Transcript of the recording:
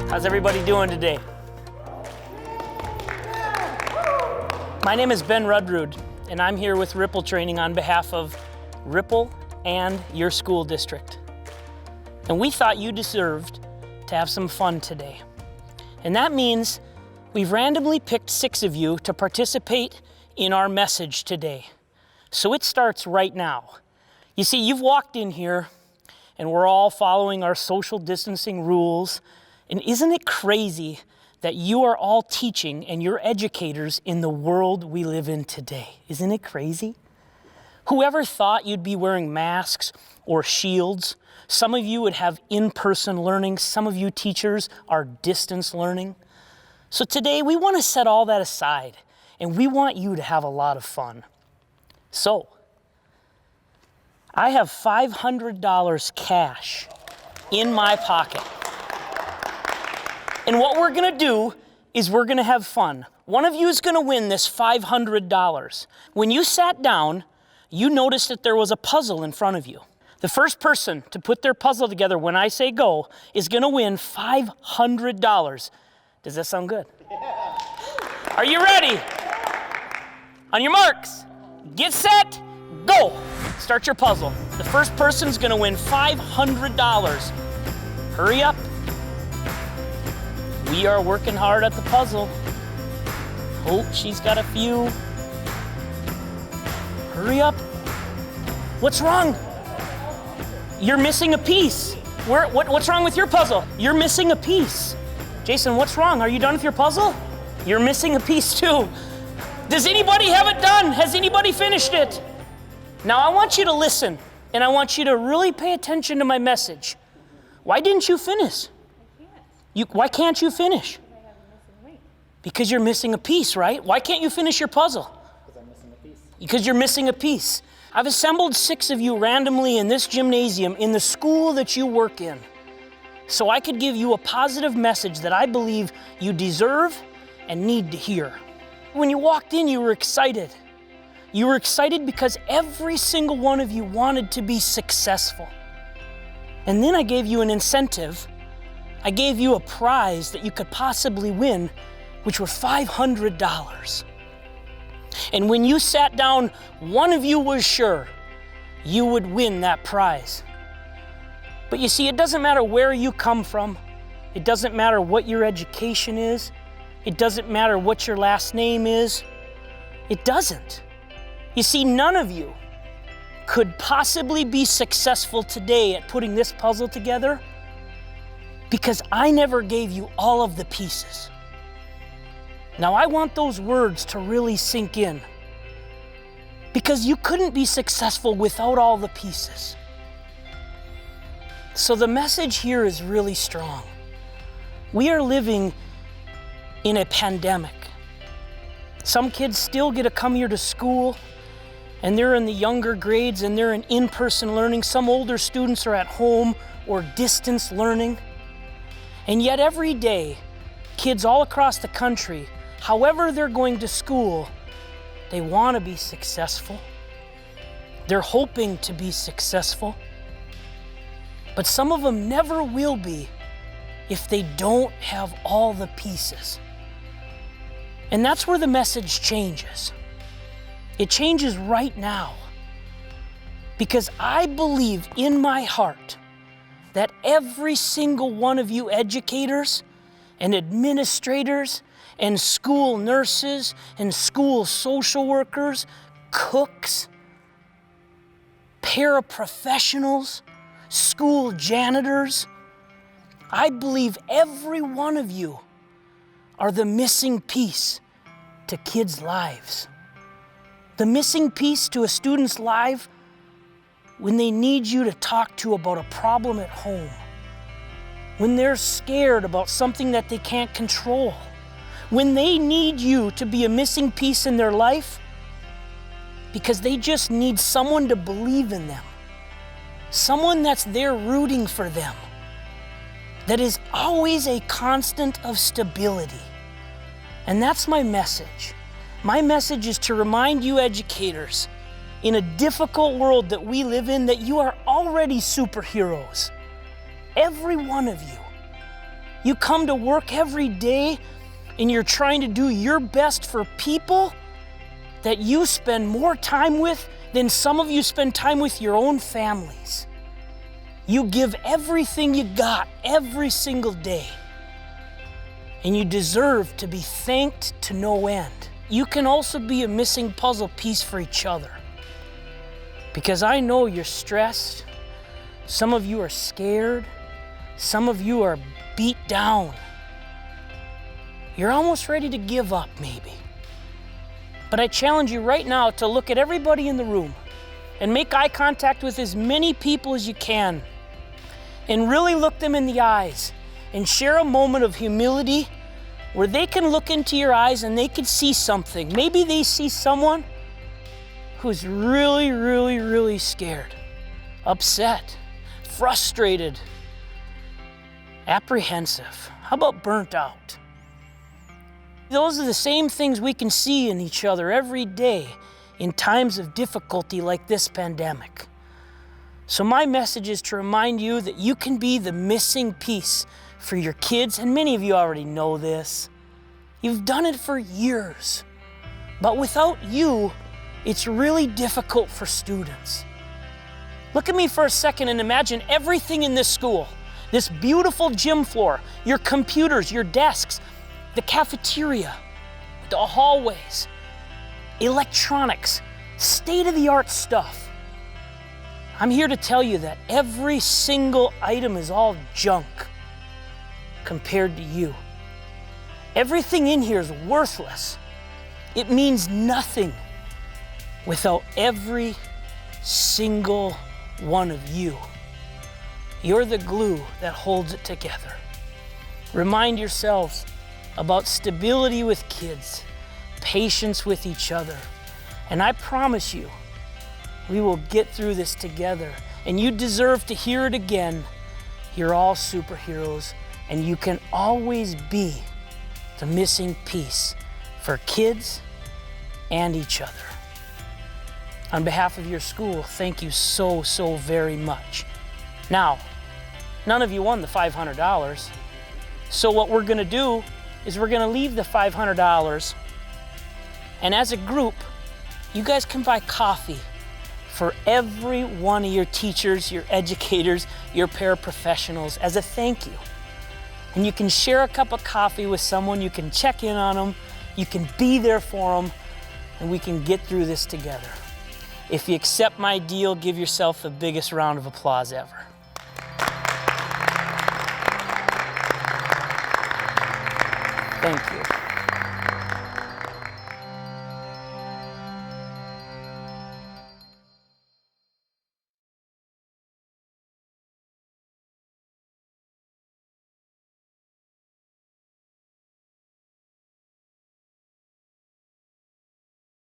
How's everybody doing today? My name is Ben Rudrud, and I'm here with Ripl Training on behalf of Ripl and your school district. And we thought you deserved to have some fun today. And that means we've randomly picked 6 of you to participate in our message today. So it starts right now. You see, you've walked in here and we're all following our social distancing rules. And isn't it crazy that you are all teaching and you're educators in the world we live in today? Isn't it crazy? Whoever thought you'd be wearing masks or shields? Some of you would have in-person learning. Some of you teachers are distance learning. So today we want to set all that aside and we want you to have a lot of fun. So I have $500 cash in my pocket. And what we're gonna do is we're gonna have fun. One of you is gonna win this $500. When you sat down, you noticed that there was a puzzle in front of you. The first person to put their puzzle together when I say go is gonna win $500. Does that sound good? Are you ready? On your marks, get set, go. Start your puzzle. The first person's gonna win $500. Hurry up. We are working hard at the puzzle. Oh, she's got a few. Hurry up. What's wrong? You're missing a piece. What's wrong with your puzzle? You're missing a piece. Jason, what's wrong? Are you done with your puzzle? You're missing a piece too. Does anybody have it done? Has anybody finished it? Now I want you to listen, and I want you to really pay attention to my message. Why didn't you finish? Why can't you finish? Because you're missing a piece, right? Why can't you finish your puzzle? Because I'm missing a piece. Because you're missing a piece. I've assembled 6 of you randomly in this gymnasium in the school that you work in, so I could give you a positive message that I believe you deserve and need to hear. When you walked in, you were excited. You were excited because every single one of you wanted to be successful. And then I gave you an incentive. I gave you a prize that you could possibly win, which were $500. And when you sat down, one of you was sure you would win that prize. But you see, it doesn't matter where you come from. It doesn't matter what your education is. It doesn't matter what your last name is. It doesn't. You see, none of you could possibly be successful today at putting this puzzle together because I never gave you all of the pieces. Now I want those words to really sink in because you couldn't be successful without all the pieces. So the message here is really strong. We are living in a pandemic. Some kids still get to come here to school and they're in the younger grades and they're in in-person learning. Some older students are at home or distance learning. And yet every day, kids all across the country, however they're going to school, they want to be successful. They're hoping to be successful. But some of them never will be if they don't have all the pieces. And that's where the message changes. It changes right now. Because I believe in my heart that every single one of you educators and administrators and school nurses and school social workers, cooks, paraprofessionals, school janitors, I believe every one of you are the missing piece to kids' lives. The missing piece to a student's life when they need you to talk to about a problem at home, when they're scared about something that they can't control, when they need you to be a missing piece in their life because they just need someone to believe in them, someone that's there rooting for them, that is always a constant of stability. And that's my message. My message is to remind you educators in a difficult world that we live in that you are already superheroes. Every one of you. You come to work every day and you're trying to do your best for people that you spend more time with than some of you spend time with your own families. You give everything you got every single day, and you deserve to be thanked to no end. You can also be a missing puzzle piece for each other, because I know you're stressed. Some of you are scared. Some of you are beat down. You're almost ready to give up, maybe. But I challenge you right now to look at everybody in the room and make eye contact with as many people as you can, and really look them in the eyes and share a moment of humility where they can look into your eyes and they can see something. Maybe they see someone who's really, really, really scared, upset, frustrated, apprehensive. How about burnt out? Those are the same things we can see in each other every day in times of difficulty like this pandemic. So my message is to remind you that you can be the missing piece for your kids, and many of you already know this. You've done it for years. But without you, it's really difficult for students. Look at me for a second and imagine everything in this school. This beautiful gym floor, your computers, your desks, the cafeteria, the hallways, electronics, state-of-the-art stuff. I'm here to tell you that every single item is all junk compared to you. Everything in here is worthless. It means nothing without every single one of you. You're the glue that holds it together. Remind yourselves about stability with kids, patience with each other, and I promise you, we will get through this together, and you deserve to hear it again. You're all superheroes, and you can always be the missing piece for kids and each other. On behalf of your school, thank you so, so very much. Now, none of you won the $500. So what we're gonna do is we're gonna leave the $500, and as a group, you guys can buy coffee for every one of your teachers, your educators, your paraprofessionals as a thank you. And you can share a cup of coffee with someone, you can check in on them, you can be there for them, and we can get through this together. If you accept my deal, give yourself the biggest round of applause ever. Thank you.